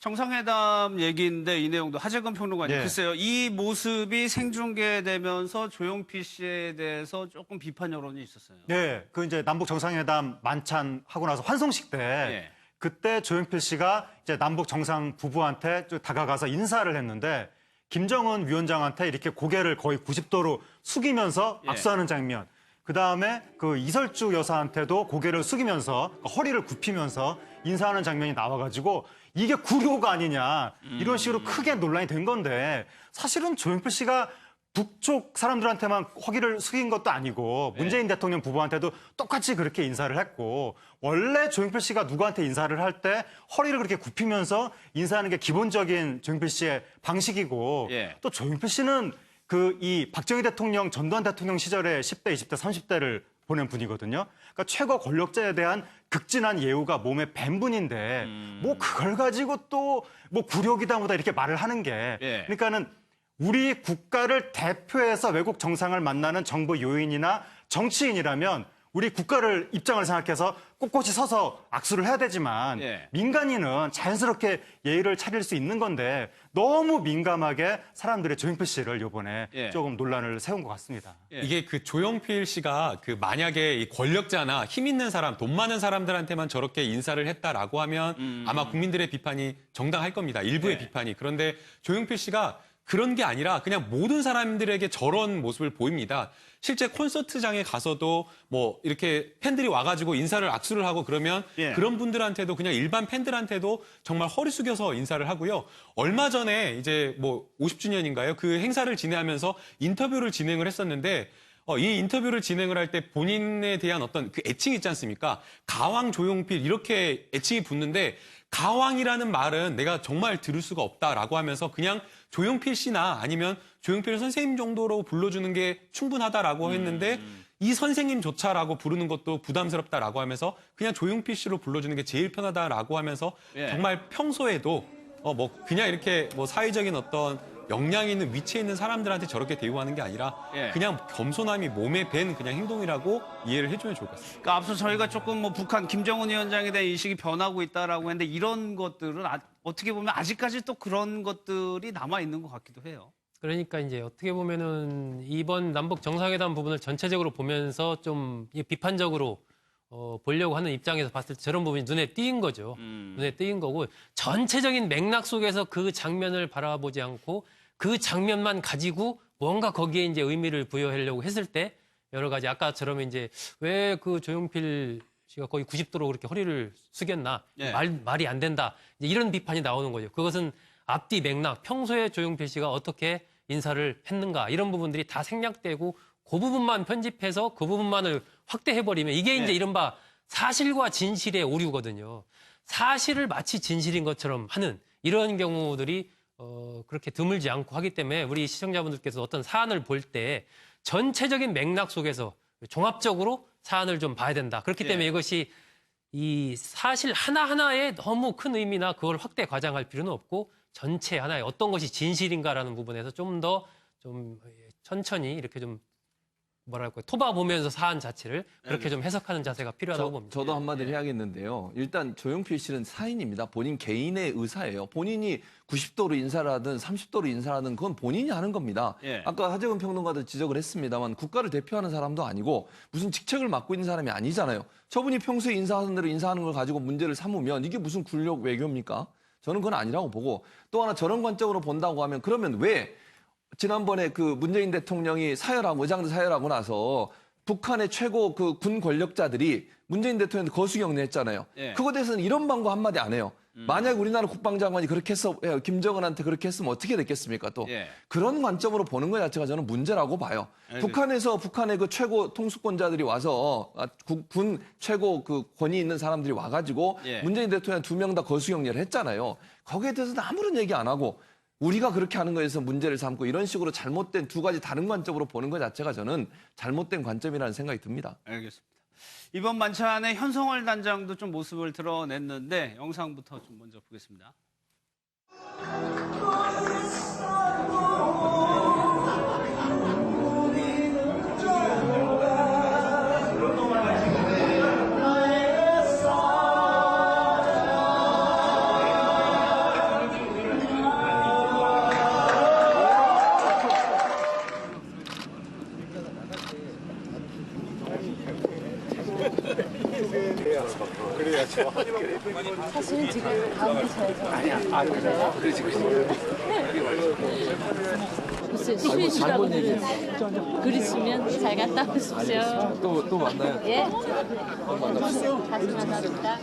정상회담 얘기인데 이 내용도 하재근 평론가님, 예. 글쎄요. 이 모습이 생중계되면서 조용필 씨에 대해서 조금 비판 여론이 있었어요. 네, 그 이제 남북 정상회담 만찬하고 나서 환송식 때 예. 그때 조용필 씨가 이제 남북 정상 부부한테 좀 다가가서 인사를 했는데 김정은 위원장한테 이렇게 고개를 거의 90도로 숙이면서 예. 악수하는 장면. 그 다음에 그 이설주 여사한테도 고개를 숙이면서 허리를 굽히면서 인사하는 장면이 나와가지고 이게 굴효가 아니냐 이런 식으로 크게 논란이 된 건데 사실은 조용필 씨가 북쪽 사람들한테만 허리를 숙인 것도 아니고 문재인 대통령 부부한테도 똑같이 그렇게 인사를 했고 원래 조용필 씨가 누구한테 인사를 할 때 허리를 그렇게 굽히면서 인사하는 게 기본적인 조용필 씨의 방식이고 예. 또 조용필 씨는 이 박정희 대통령 전두환 대통령 시절에 10대, 20대, 30대를 보낸 분이거든요. 그러니까 최고 권력자에 대한 극진한 예우가 몸에 밴 분인데 뭐 그걸 가지고 또 뭐 굴욕이다 뭐다 이렇게 말을 하는 게 예. 그러니까는 우리 국가를 대표해서 외국 정상을 만나는 정부 요인이나 정치인이라면 우리 국가를 입장을 생각해서 꼿꼿이 서서 악수를 해야 되지만 예. 민간인은 자연스럽게 예의를 차릴 수 있는 건데 너무 민감하게 사람들의 조용필 씨를 이번에 예. 조금 논란을 세운 것 같습니다. 예. 이게 그 조용필 씨가 그 만약에 이 권력자나 힘 있는 사람, 돈 많은 사람들한테만 저렇게 인사를 했다라고 하면 아마 국민들의 비판이 정당할 겁니다. 일부의 예. 비판이. 그런데 조용필 씨가 그런 게 아니라 그냥 모든 사람들에게 저런 모습을 보입니다. 실제 콘서트장에 가서도 뭐 이렇게 팬들이 와가지고 인사를 악수를 하고 그러면 예. 그런 분들한테도 그냥 일반 팬들한테도 정말 허리 숙여서 인사를 하고요. 얼마 전에 이제 뭐 50주년인가요? 그 행사를 진행하면서 인터뷰를 진행을 했었는데 이 인터뷰를 진행을 할 때 본인에 대한 어떤 그 애칭이 있지 않습니까? 가왕 조용필 이렇게 애칭이 붙는데 가왕이라는 말은 내가 정말 들을 수가 없다라고 하면서 그냥 조용필 씨나 아니면 조용필 선생님 정도로 불러주는 게 충분하다라고 했는데 이 선생님조차라고 부르는 것도 부담스럽다라고 하면서 그냥 조용필 씨로 불러주는 게 제일 편하다라고 하면서 예. 정말 평소에도 뭐 그냥 이렇게 뭐 사회적인 어떤 역량이 있는 위치에 있는 사람들한테 저렇게 대우하는 게 아니라 예. 그냥 겸손함이 몸에 밴 그냥 행동이라고 이해를 해주면 좋을 것 같습니다. 그러니까 앞서 저희가 조금 뭐 북한 김정은 위원장에 대한 인식이 변하고 있다라고 했는데 이런 것들은 어떻게 보면 아직까지 또 그런 것들이 남아 있는 것 같기도 해요. 그러니까 이제 어떻게 보면은 이번 남북 정상회담 부분을 전체적으로 보면서 좀 비판적으로 보려고 하는 입장에서 봤을 때 저런 부분이 눈에 띄인 거죠. 눈에 띄인 거고 전체적인 맥락 속에서 그 장면을 바라보지 않고 그 장면만 가지고 뭔가 거기에 이제 의미를 부여하려고 했을 때 여러 가지 아까처럼 이제 왜 그 조용필 씨가 거의 90도로 그렇게 허리를 숙였나 예. 말이 안 된다 이제 이런 비판이 나오는 거죠. 그것은 앞뒤 맥락 평소에 조용필 씨가 어떻게 인사를 했는가 이런 부분들이 다 생략되고 그 부분만 편집해서 그 부분만을 확대해버리면 이게 이제 네. 이른바 사실과 진실의 오류거든요. 사실을 마치 진실인 것처럼 하는 이런 경우들이 그렇게 드물지 않고 하기 때문에 우리 시청자분들께서 어떤 사안을 볼 때 전체적인 맥락 속에서 종합적으로 사안을 좀 봐야 된다. 그렇기 때문에 예. 이것이 이 사실 하나하나에 너무 큰 의미나 그걸 확대 과장할 필요는 없고 전체 하나의 어떤 것이 진실인가라는 부분에서 좀 더 좀 천천히 이렇게 좀 뭐랄까 토봐보면서 사안 자체를 그렇게 좀 해석하는 자세가 필요하다고 봅니다. 저도 한마디를 해야겠는데요. 일단 조용필 씨는 사인입니다. 본인 개인의 의사예요. 본인이 90도로 인사를 하든 30도로 인사를 하든 그건 본인이 하는 겁니다. 예. 아까 하재근 평론가도 지적을 했습니다만 국가를 대표하는 사람도 아니고 무슨 직책을 맡고 있는 사람이 아니잖아요. 저분이 평소에 인사하는 대로 인사하는 걸 가지고 문제를 삼으면 이게 무슨 굴욕 외교입니까? 저는 그건 아니라고 보고 또 하나 저런 관점으로 본다고 하면 그러면 왜 지난번에 그 문재인 대통령이 의장들 사열하고 나서 북한의 최고 그 군 권력자들이 문재인 대통령한테 거수경례했잖아요. 예. 그거에 대해서는 이런 방법 한마디 안 해요. 만약 우리나라 국방장관이 그렇게 김정은한테 그렇게 했으면 어떻게 됐겠습니까? 또 예. 그런 관점으로 보는 것 자체가 저는 문제라고 봐요. 알겠습니다. 북한의 그 최고 통수권자들이 와서 군 최고 그 권위 있는 사람들이 와가지고 예. 문재인 대통령 2명 다 거수경례를 했잖아요. 거기에 대해서는 아무런 얘기 안 하고 우리가 그렇게 하는 거에서 문제를 삼고 이런 식으로 잘못된 두 가지 다른 관점으로 보는 것 자체가 저는 잘못된 관점이라는 생각이 듭니다. 알겠습니다. 이번 만찬에 현성월 단장도 좀 모습을 드러냈는데 영상부터 좀 먼저 보겠습니다. 사실은 지금 가운데 서야죠. 글쎄, 쉬시라고 그리시면 잘 갔다 오십시오. 또 만나요. 예. 다시 만납시다.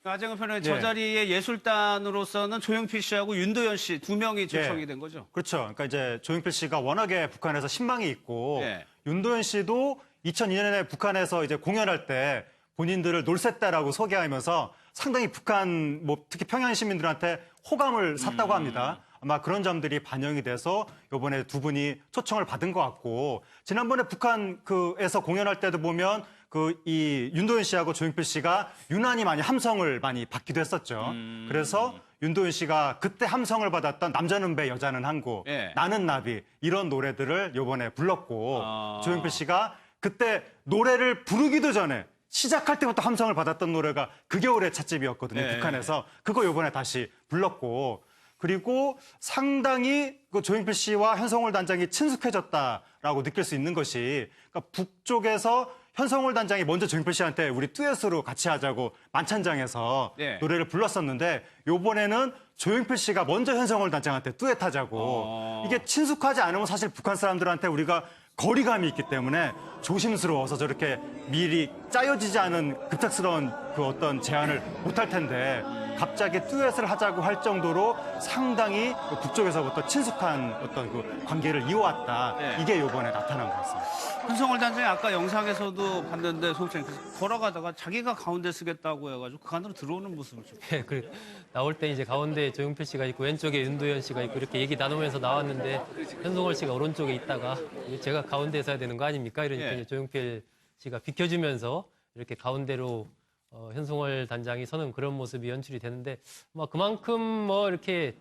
하정우 평론가 저 자리에 예술단으로서는 조용필 씨하고 윤도현 씨 두 명이 초청이 된 거죠. 그렇죠. 그러니까 이제 조용필 씨가 워낙에 북한에서 신망이 있고 예. 윤도현 씨도 2002년에 북한에서 이제 공연할 때 본인들을 놀셋다라고 소개하면서 상당히 북한 뭐 특히 평양 시민들한테 호감을 샀다고 합니다. 아마 그런 점들이 반영이 돼서 이번에 두 분이 초청을 받은 것 같고 지난번에 북한에서 공연할 때도 보면 이 윤도현 씨하고 조용필 씨가 유난히 많이 함성을 많이 받기도 했었죠. 그래서 윤도현 씨가 그때 함성을 받았던 남자는 배 여자는 항구, 예. 나는 나비 이런 노래들을 이번에 불렀고 조용필 씨가 그때 노래를 부르기도 전에 시작할 때부터 함성을 받았던 노래가 그 겨울의 찻집이었거든요. 예. 북한에서 그거 이번에 다시 불렀고 그리고 상당히 그 조용필 씨와 현성월 단장이 친숙해졌다라고 느낄 수 있는 것이 그러니까 북쪽에서 현성월 단장이 먼저 조용필 씨한테 우리 듀엣으로 같이 하자고 만찬장에서 네. 노래를 불렀었는데 이번에는 조용필 씨가 먼저 현성월 단장한테 듀엣하자고 이게 친숙하지 않으면 사실 북한 사람들한테 우리가 거리감이 있기 때문에 조심스러워서 저렇게 미리 짜여지지 않은 급작스러운 그 어떤 제안을 못할 텐데 갑자기 듀엣을 하자고 할 정도로 상당히 북쪽에서부터 친숙한 어떤 그 관계를 이어왔다. 네. 이게 이번에 나타난 것 같습니다. 현성월 단장이 아까 영상에서도 봤는데 소장님 걸어가다가 자기가 가운데 쓰겠다고 해가지고 그 안으로 들어오는 모습을 좀. 예, 그 나올 때 이제 가운데 조용필 씨가 있고 왼쪽에 윤도현 씨가 있고 이렇게 얘기 나누면서 나왔는데 현송월 씨가 오른쪽에 있다가 제가 가운데 서야 되는 거 아닙니까? 이러니까 예. 이제 조용필 씨가 비켜주면서 이렇게 가운데로 현송월 단장이 서는 그런 모습이 연출이 되는데 뭐 그만큼 뭐 이렇게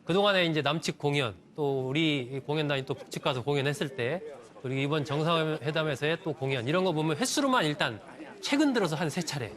그동안에 이제 남측 공연 또 우리 공연단이 또 북측 가서 공연했을 때 그리고 이번 정상회담에서의 또 공연 이런 거 보면 횟수로만 일단 최근 들어서 한 3차례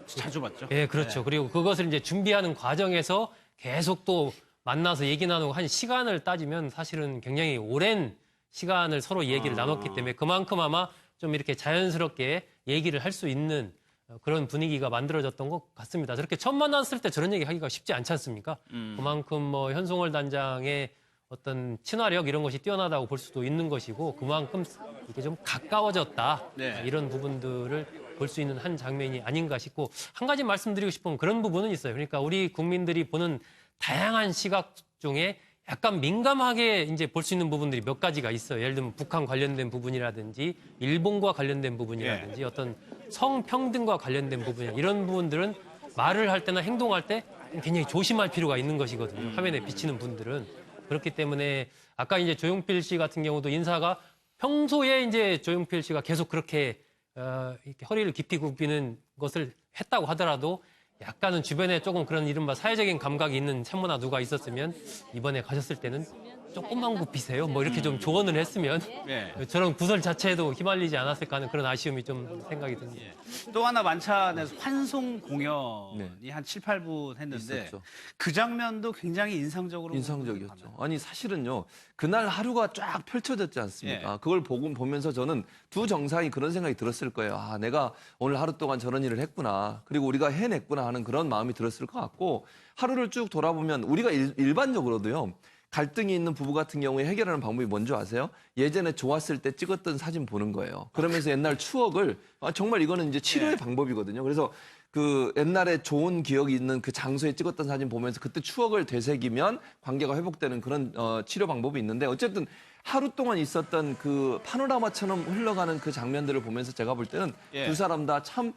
자주 봤죠. 예, 그렇죠. 그리고 그것을 이제 준비하는 과정에서 계속 또 만나서 얘기 나누고 한 시간을 따지면 사실은 굉장히 오랜 시간을 서로 얘기를 나눴기 때문에 그만큼 아마 좀 이렇게 자연스럽게 얘기를 할 수 있는 그런 분위기가 만들어졌던 것 같습니다. 저렇게 처음 만났을 때 저런 얘기 하기가 쉽지 않지 않습니까? 그만큼 뭐 현송월 단장의 어떤 친화력 이런 것이 뛰어나다고 볼 수도 있는 것이고 그만큼 이게 좀 가까워졌다. 네. 이런 부분들을 볼 수 있는 한 장면이 아닌가 싶고 한 가지 말씀드리고 싶은 그런 부분은 있어요. 그러니까 우리 국민들이 보는 다양한 시각 중에 약간 민감하게 이제 볼 수 있는 부분들이 몇 가지가 있어요. 예를 들면 북한 관련된 부분이라든지 일본과 관련된 부분이라든지 어떤 성평등과 관련된 부분 이런 부분들은 말을 할 때나 행동할 때 굉장히 조심할 필요가 있는 것이거든요. 화면에 비치는 분들은 그렇기 때문에 아까 이제 조용필 씨 같은 경우도 인사가 평소에 이제 조용필 씨가 계속 그렇게 이렇게 허리를 깊이 굽히는 것을 했다고 하더라도 약간은 주변에 조금 그런 이른바 사회적인 감각이 있는 참모나 누가 있었으면 이번에 가셨을 때는 조금만 굽히세요. 뭐 이렇게 좀 조언을 했으면 네. 저런 구설 자체에도 휘말리지 않았을까 하는 그런 아쉬움이 좀 생각이 듭니다. 또 하나 만찬에서 환송 공연이 한 7, 8분 했는데 있었죠. 그 장면도 굉장히 인상적으로 인상적이었죠. 아니 사실은요. 그날 하루가 쫙 펼쳐졌지 않습니까? 예. 그걸 보면서 저는 두 정상이 그런 생각이 들었을 거예요. 아, 내가 오늘 하루 동안 저런 일을 했구나. 그리고 우리가 해냈구나 하는 그런 마음이 들었을 것 같고 하루를 쭉 돌아보면 우리가 일반적으로도요. 갈등이 있는 부부 같은 경우에 해결하는 방법이 뭔지 아세요? 예전에 좋았을 때 찍었던 사진 보는 거예요. 그러면서 옛날 추억을 정말 이거는 이제 치료의 방법이거든요. 그래서 그 옛날에 좋은 기억이 있는 그 장소에 찍었던 사진 보면서 그때 추억을 되새기면 관계가 회복되는 그런 치료 방법이 있는데 어쨌든 하루 동안 있었던 그 파노라마처럼 흘러가는 그 장면들을 보면서 제가 볼 때는 예. 두 사람 다 참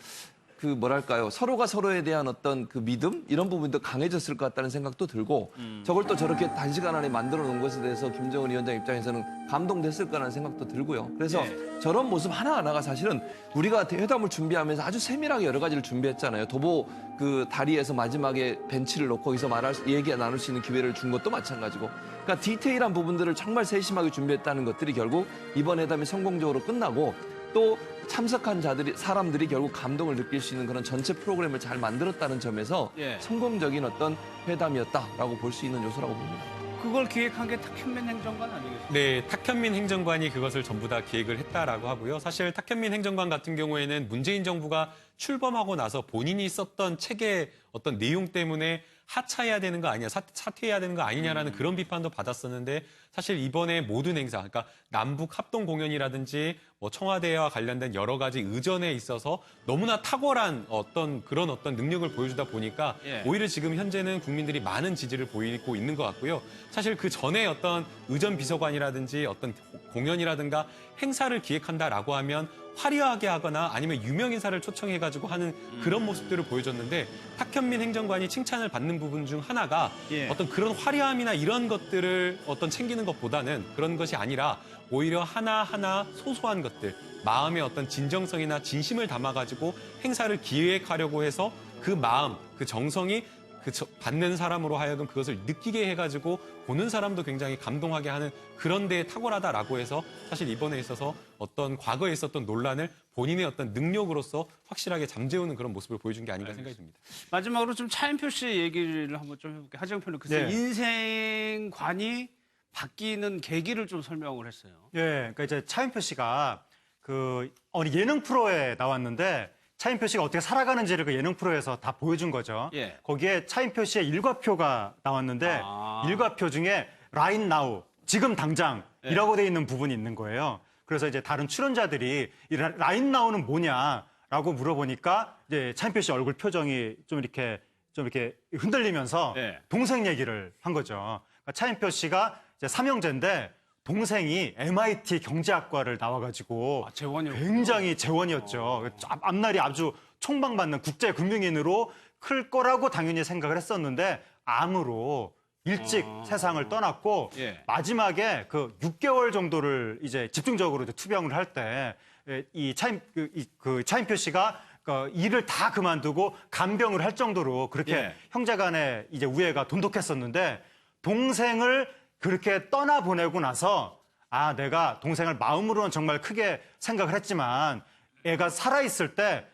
그 뭐랄까요 서로가 서로에 대한 어떤 그 믿음 이런 부분도 강해졌을 것 같다는 생각도 들고 저걸 또 저렇게 단시간 안에 만들어 놓은 것에 대해서 김정은 위원장 입장에서는 감동됐을 거라는 생각도 들고요. 그래서 저런 모습 하나하나가 사실은 우리가 회담을 준비하면서 아주 세밀하게 여러 가지를 준비했잖아요. 도보 그 다리에서 마지막에 벤치를 놓고 거기서 얘기 나눌 수 있는 기회를 준 것도 마찬가지고 그러니까 디테일한 부분들을 정말 세심하게 준비했다는 것들이 결국 이번 회담이 성공적으로 끝나고 또 참석한 사람들이 결국 감동을 느낄 수 있는 그런 전체 프로그램을 잘 만들었다는 점에서 예. 성공적인 어떤 회담이었다라고 볼 수 있는 요소라고 봅니다. 그걸 기획한 게 탁현민 행정관 아니겠어요? 네, 탁현민 행정관이 그것을 전부 다 기획을 했다라고 하고요. 사실 탁현민 행정관 같은 경우에는 문재인 정부가 출범하고 나서 본인이 썼던 책의 어떤 내용 때문에 하차해야 되는 거 아니냐, 사퇴해야 되는 거 아니냐라는 그런 비판도 받았었는데 사실 이번에 모든 행사, 그러니까 남북 합동 공연이라든지 뭐 청와대와 관련된 여러 가지 의전에 있어서 너무나 탁월한 어떤 능력을 보여주다 보니까 예. 오히려 지금 현재는 국민들이 많은 지지를 보이고 있는 것 같고요. 사실 그 전에 어떤 의전 비서관이라든지 어떤 공연이라든가 행사를 기획한다라고 하면 화려하게 하거나 아니면 유명 인사를 초청해가지고 하는 그런 모습들을 보여줬는데 탁현민 행정관이 칭찬을 받는 부분 중 하나가 예. 어떤 그런 화려함이나 이런 것들을 어떤 챙기는 것보다는 그런 것이 아니라 오히려 하나하나 소소한 것들, 마음의 어떤 진정성이나 진심을 담아가지고 행사를 기획하려고 해서 그 마음, 그 정성이 받는 사람으로 하여금 그것을 느끼게 해가지고 보는 사람도 굉장히 감동하게 하는 그런 데에 탁월하다라고 해서 사실 이번에 있어서 어떤 과거에 있었던 논란을 본인의 어떤 능력으로서 확실하게 잠재우는 그런 모습을 보여준 게 아닌가 생각이 듭니다. 마지막으로 좀 차인표 씨 얘기를 한번 좀 해볼게요. 하정우 평론 글쎄 네. 인생관이 바뀌는 계기를 좀 설명을 했어요. 예, 그러니까 이제 차인표 씨가 그 어느 예능 프로에 나왔는데 차인표 씨가 어떻게 살아가는지를 그 예능 프로에서 다 보여준 거죠. 예. 거기에 차인표 씨의 일과표가 나왔는데 아. 일과표 중에 right now, 지금 당장이라고 돼 있는 부분이 있는 거예요. 그래서 이제 다른 출연자들이 이 right now는 뭐냐라고 물어보니까 이제 차인표 씨 얼굴 표정이 좀 이렇게 흔들리면서 예. 동생 얘기를 한 거죠. 그러니까 차인표 씨가 이제 삼형제인데 동생이 MIT 경제학과를 나와가지고 아, 재원이었군요. 굉장히 재원이었죠. 앞날이 아주 총방받는 국제금융인으로 클 거라고 당연히 생각을 했었는데 암으로 일찍 세상을 떠났고 예. 마지막에 그 6개월 정도를 이제 집중적으로 이제 투병을 할 때 이 차인표 씨가 그 일을 다 그만두고 간병을 할 정도로 그렇게 예. 형제간의 이제 우애가 돈독했었는데 동생을 그렇게 떠나보내고 나서 아, 내가 동생을 마음으로는 정말 크게 생각을 했지만 애가 살아있을 때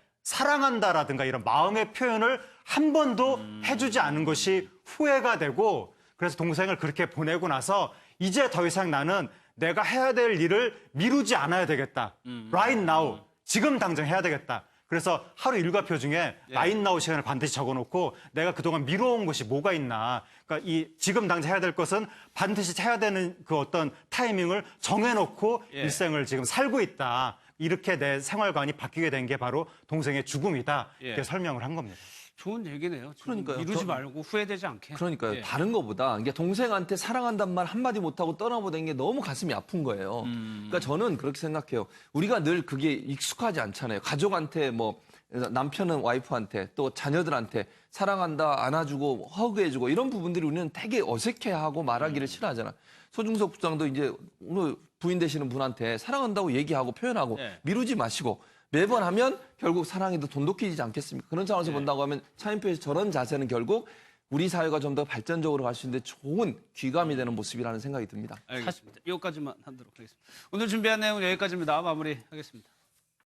사랑한다라든가 이런 마음의 표현을 한 번도 해주지 않은 것이 후회가 되고 그래서 동생을 그렇게 보내고 나서 이제 더 이상 나는 내가 해야 될 일을 미루지 않아야 되겠다. Right now. 지금 당장 해야 되겠다. 그래서 하루 일과표 중에 right now 시간을 반드시 적어놓고 내가 그동안 미뤄온 것이 뭐가 있나. 그러니까 이 지금 당장 해야 될 것은 반드시 해야 되는 그 어떤 타이밍을 정해놓고 예. 일생을 지금 살고 있다. 이렇게 내 생활관이 바뀌게 된 게 바로 동생의 죽음이다. 이렇게 예. 설명을 한 겁니다. 좋은 얘기네요. 그러니까요. 미루지 말고 후회되지 않게. 그러니까요. 예. 다른 것보다 이게 동생한테 사랑한단 말 한마디 못하고 떠나보낸 게 너무 가슴이 아픈 거예요. 그러니까 저는 그렇게 생각해요. 우리가 늘 그게 익숙하지 않잖아요. 가족한테 뭐 남편은 와이프한테 또 자녀들한테 사랑한다 안아주고 허그해주고 이런 부분들이 우리는 되게 어색해하고 말하기를 싫어하잖아. 소중석 부장도 이제 오늘 부인 되시는 분한테 사랑한다고 얘기하고 표현하고 예. 미루지 마시고 매번 하면 결국 사랑이 더 돈독해지지 않겠습니까? 그런 차원에서 본다고 하면 차인표의 저런 자세는 결국 우리 사회가 좀 더 발전적으로 갈 수 있는데 좋은 귀감이 되는 모습이라는 생각이 듭니다. 알겠습니다. 여기까지만 하도록 하겠습니다. 오늘 준비한 내용은 여기까지입니다. 마무리하겠습니다.